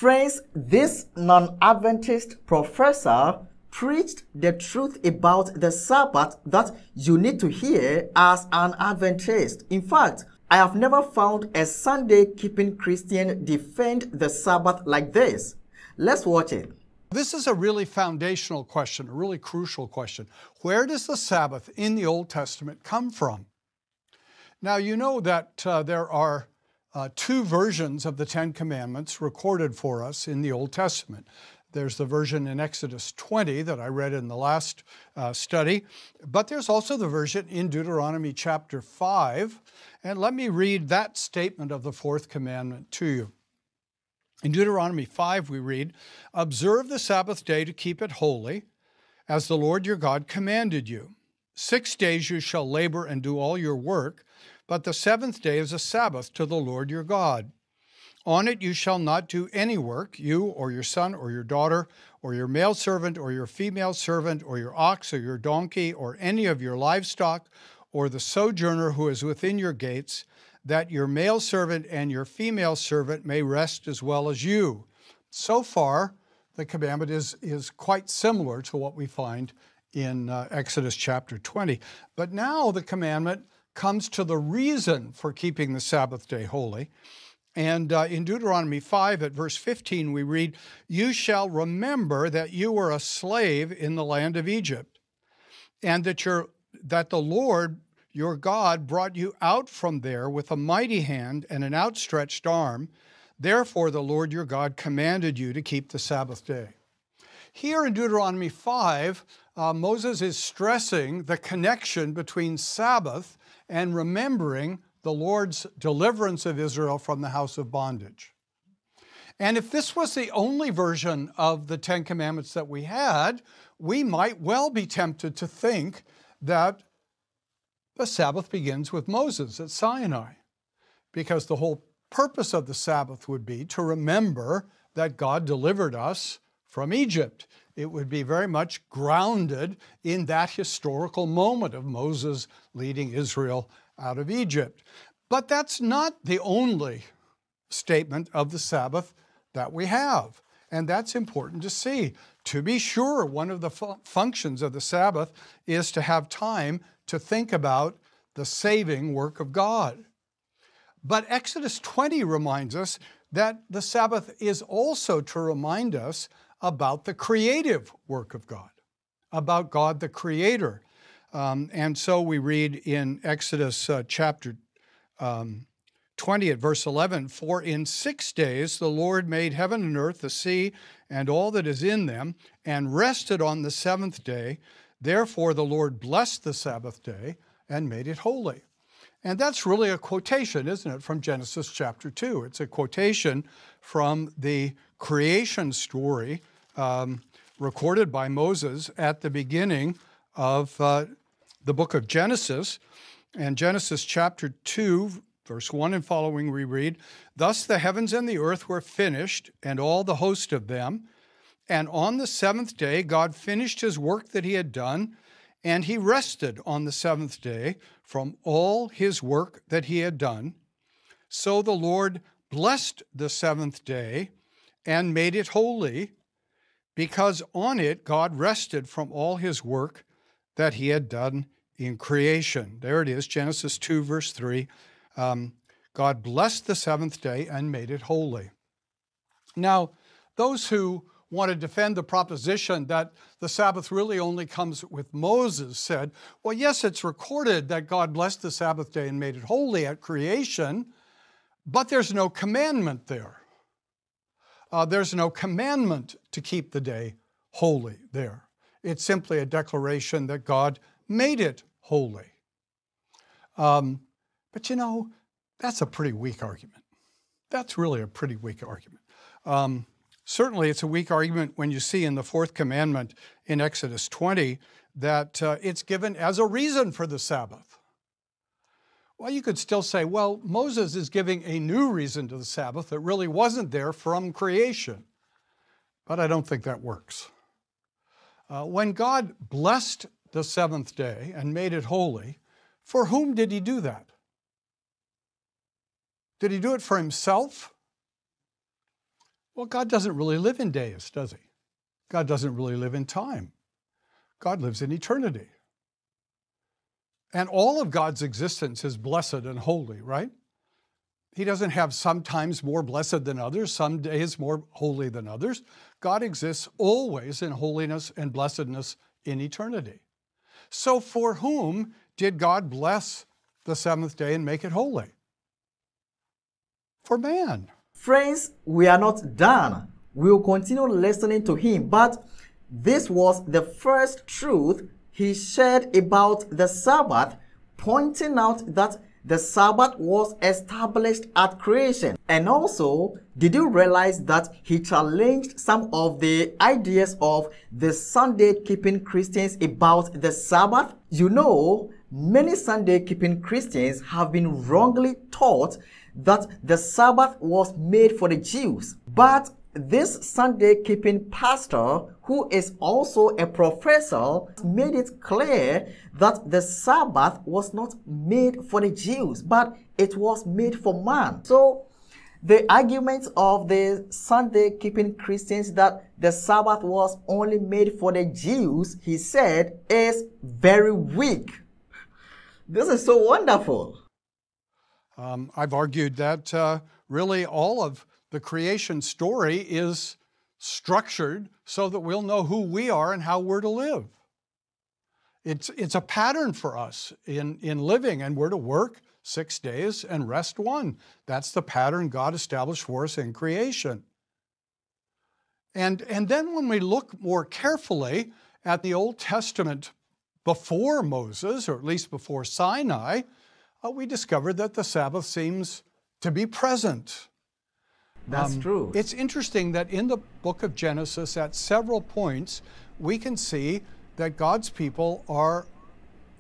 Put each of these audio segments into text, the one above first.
Friends, this non-Adventist professor preached the truth about the Sabbath that you need to hear as an Adventist. In fact, I have never found a Sunday-keeping Christian defend the Sabbath like this. Let's watch it. This is a really foundational question, a really crucial question. Where does the Sabbath in the Old Testament come from? Now, you know that there are two versions of the Ten Commandments recorded for us in the Old Testament. There's the version in Exodus 20 that I read in the last study, but there's also the version in Deuteronomy chapter 5. And let me read that statement of the fourth commandment to you. In Deuteronomy 5, we read, "Observe the Sabbath day to keep it holy, as the Lord your God commanded you. 6 days you shall labor and do all your work, but the seventh day is a Sabbath to the Lord your God. On it you shall not do any work, you or your son or your daughter, or your male servant or your female servant, or your ox or your donkey, or any of your livestock, or the sojourner who is within your gates, that your male servant and your female servant may rest as well as you." So far, the commandment is quite similar to what we find in Exodus chapter 20. But now the commandment comes to the reason for keeping the Sabbath day holy. And in Deuteronomy 5 at verse 15, we read, "You shall remember that you were a slave in the land of Egypt, and that the Lord your God brought you out from there with a mighty hand and an outstretched arm. Therefore the Lord your God commanded you to keep the Sabbath day." Here in Deuteronomy 5, Moses is stressing the connection between Sabbath and remembering the Lord's deliverance of Israel from the house of bondage. And if this was the only version of the Ten Commandments that we had, we might well be tempted to think that the Sabbath begins with Moses at Sinai, because the whole purpose of the Sabbath would be to remember that God delivered us from Egypt. It would be very much grounded in that historical moment of Moses leading Israel out of Egypt. But that's not the only statement of the Sabbath that we have, and that's important to see. To be sure, one of the functions of the Sabbath is to have time to think about the saving work of God. But Exodus 20 reminds us that the Sabbath is also to remind us about the creative work of God, about God the Creator. And so we read in Exodus chapter 20 at verse 11, "For in 6 days the Lord made heaven and earth, the sea, and all that is in them, and rested on the seventh day. Therefore the Lord blessed the Sabbath day and made it holy." And that's really a quotation, isn't it, from Genesis chapter 2. It's a quotation from the creation story recorded by Moses at the beginning of the book of Genesis. And Genesis chapter 2, verse 1 and following, we read, "Thus the heavens and the earth were finished, and all the host of them. And on the seventh day God finished his work that he had done, and he rested on the seventh day from all his work that he had done. So the Lord blessed the seventh day and made it holy, because on it God rested from all his work that he had done in creation." There it is, Genesis 2, verse 3. God blessed the seventh day and made it holy. Now, those who want to defend the proposition that the Sabbath really only comes with Moses said, well, yes, it's recorded that God blessed the Sabbath day and made it holy at creation, but there's no commandment there. There's no commandment to keep the day holy there. It's simply a declaration that God made it holy. But you know, that's a pretty weak argument. That's really a pretty weak argument. Certainly it's a weak argument when you see in the fourth commandment in Exodus 20 that it's given as a reason for the Sabbath. Well, you could still say, well, Moses is giving a new reason to the Sabbath that really wasn't there from creation. But I don't think that works. When God blessed the seventh day and made it holy, for whom did he do that? Did he do it for himself? Well, God doesn't really live in days, does he? God doesn't really live in time. God lives in eternity. And all of God's existence is blessed and holy, right? He doesn't have sometimes more blessed than others, some days more holy than others. God exists always in holiness and blessedness in eternity. So for whom did God bless the seventh day and make it holy? For man. Friends, we are not done. We will continue listening to him, but this was the first truth he shared about the Sabbath, pointing out that the Sabbath was established at creation. And also, did you realize that he challenged some of the ideas of the Sunday-keeping Christians about the Sabbath? You know, many Sunday-keeping Christians have been wrongly taught that the Sabbath was made for the Jews. But this Sunday-keeping pastor, who is also a professor, made it clear that the Sabbath was not made for the Jews, but it was made for man. So, the argument of the Sunday-keeping Christians that the Sabbath was only made for the Jews, he said, is very weak. This is so wonderful. I've argued that really all of the creation story is structured so that we'll know who we are and how we're to live. It's a pattern for us in living, and we're to work 6 days and rest 1. That's the pattern God established for us in creation. And then when we look more carefully at the Old Testament before Moses, or at least before Sinai, we discover that the Sabbath seems to be present. That's true. It's interesting that in the book of Genesis, at several points, we can see that God's people are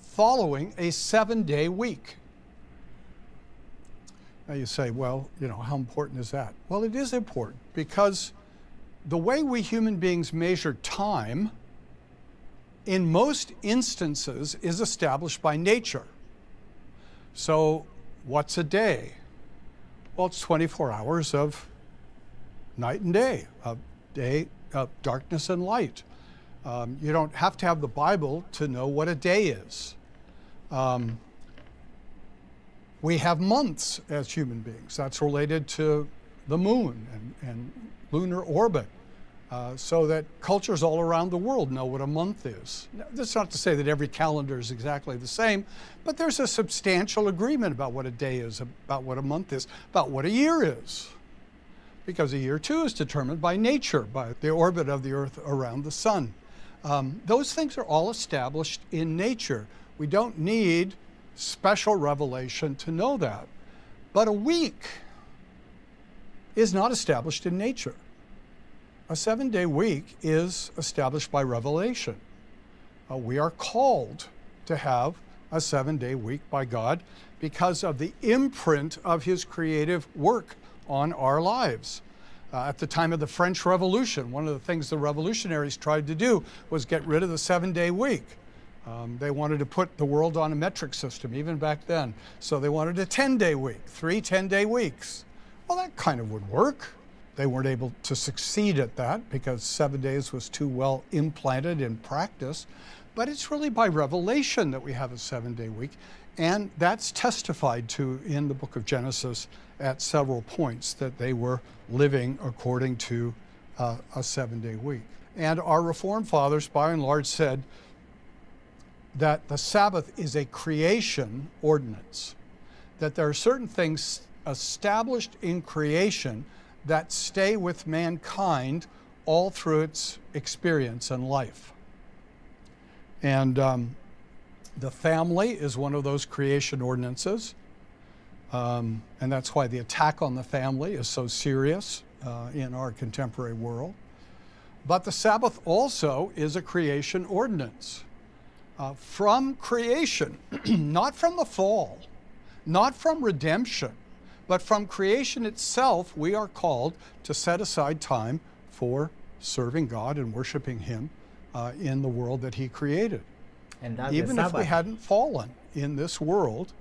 following a 7-day week. Now you say, well, how important is that? Well, it is important because the way we human beings measure time, in most instances, is established by nature. So what's a day? Well, it's 24 hours of night and day, of darkness and light. You don't have to have the Bible to know what a day is. We have months as human beings. That's related to the moon and lunar orbit, so that cultures all around the world know what a month is. Now, that's not to say that every calendar is exactly the same, but there's a substantial agreement about what a day is, about what a month is, about what a year is. Because a year too is determined by nature, by the orbit of the earth around the sun. Those things are all established in nature. We don't need special revelation to know that. But a week is not established in nature. A 7-day week is established by revelation. We are called to have a 7-day week by God because of the imprint of his creative work on our lives. At the time of the French Revolution, one of the things the revolutionaries tried to do was get rid of the 7-day week. They wanted to put the world on a metric system, even back then. So they wanted a 10-day week, 3 10-day weeks. Well, that kind of would work. They weren't able to succeed at that because 7 days was too well implanted in practice. But it's really by revelation that we have a 7-day week. And that's testified to in the book of Genesis at several points, that they were living according to a 7-day week. And our Reformed fathers, by and large, said that the Sabbath is a creation ordinance, that there are certain things established in creation that stay with mankind all through its experience and life. And the family is one of those creation ordinances. And that's why the attack on the family is so serious in our contemporary world. But the Sabbath also is a creation ordinance. From creation, not from the fall, not from redemption, but from creation itself, we are called to set aside time for serving God and worshiping him in the world that he created. And that's even if we hadn't fallen in this world,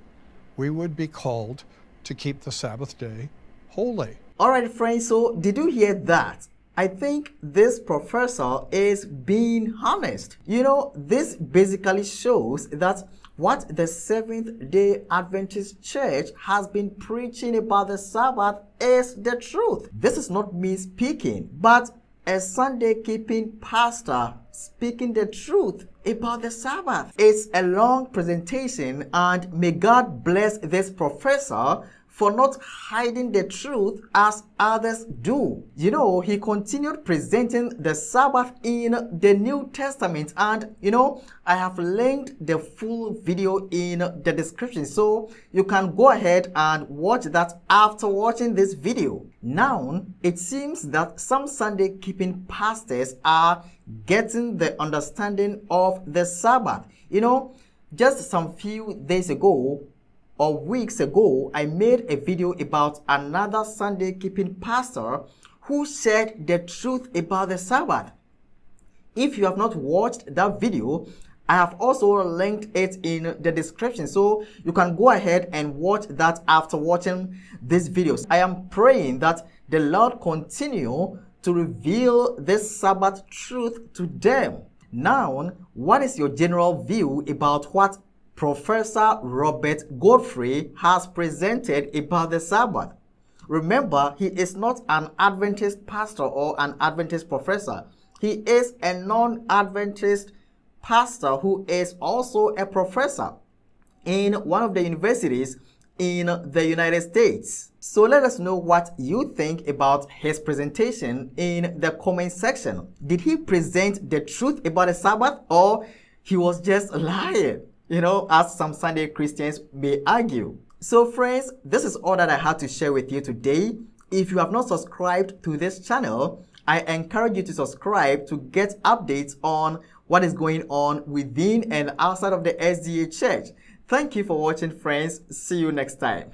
we would be called to keep the Sabbath day holy. Alright friends, so did you hear that? I think this professor is being honest. You know, this basically shows that what the Seventh-day Adventist Church has been preaching about the Sabbath is the truth. This is not me speaking, but a Sunday-keeping pastor speaking the truth about the Sabbath. It's a long presentation, and may God bless this professor for not hiding the truth as others do. You know, he continued presenting the Sabbath in the New Testament, and you know, I have linked the full video in the description, so you can go ahead and watch that after watching this video. Now, it seems that some Sunday keeping pastors are getting the understanding of the Sabbath. You know, just some few days ago, or weeks ago, I made a video about another Sunday keeping pastor who shared the truth about the Sabbath. If you have not watched that video, I have also linked it in the description, so you can go ahead and watch that after watching this video. I am praying that the Lord continue to reveal this Sabbath truth to them. Now, what is your general view about what Professor Robert Godfrey has presented about the Sabbath? Remember, he is not an Adventist pastor or an Adventist professor. He is a non-Adventist pastor who is also a professor in one of the universities in the United States. So let us know what you think about his presentation in the comment section. Did he present the truth about the Sabbath, or he was just lying? You know, as some Sunday Christians may argue. So friends, this is all that I had to share with you today. If you have not subscribed to this channel, I encourage you to subscribe to get updates on what is going on within and outside of the SDA Church. Thank you for watching, friends. See you next time.